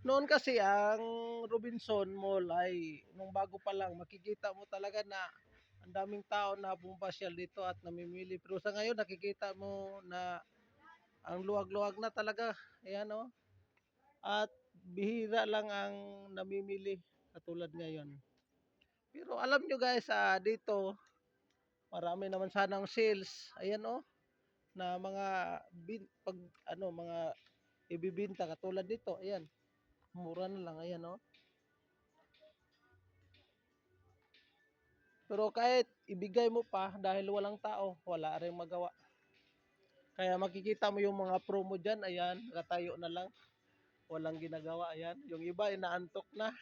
Noon kasi ang Robinson Mall ay nung bago pa lang makikita mo talaga na ang daming tao na pumapasyal dito at namimili. Pero sa ngayon nakikita mo na ang luwag-luwag na talaga. Ayan oh. At bihira lang ang namimili katulad ngayon. Pero alam nyo guys, dito marami naman sanang sales. Ayan oh, na mga pag mga ibibinta katulad dito. Ayan, mura na lang. Ayan oh. Pero kahit ibigay mo pa dahil walang tao, wala ring magawa. Kaya makikita mo yung mga promo dyan, ayan, nakatayo na lang. Walang ginagawa, ayan. Yung iba inaantok na.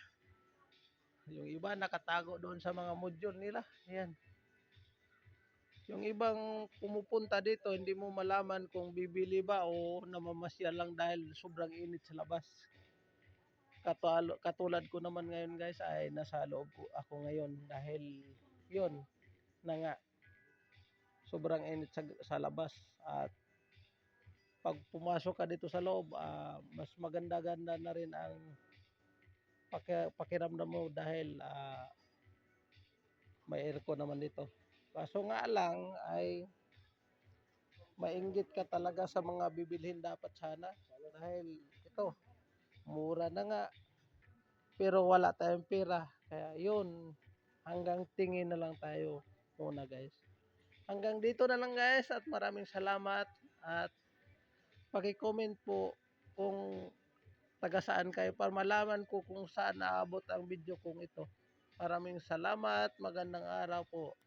Yung iba nakatago doon sa mga module nila. Ayan. Yung ibang pumupunta dito, hindi mo malaman kung bibili ba o namamasyal lang dahil sobrang init sa labas. Katulad ko naman ngayon guys ay nasa loob ako ngayon dahil yun na nga sobrang init sa labas at pag pumasok ka dito sa loob mas maganda-ganda na rin ang pakiramdam mo dahil may aircon naman dito. Kaso nga lang ay mainggit ka talaga sa mga bibilhin dapat sana dahil ito mura na nga pero wala tayong pera. Kaya yun, hanggang tingin na lang tayo muna guys. Hanggang dito na lang guys at maraming salamat at paki-comment po kung taga saan kayo para malaman ko kung saan naabot ang video kong ito. Maraming salamat, magandang araw po.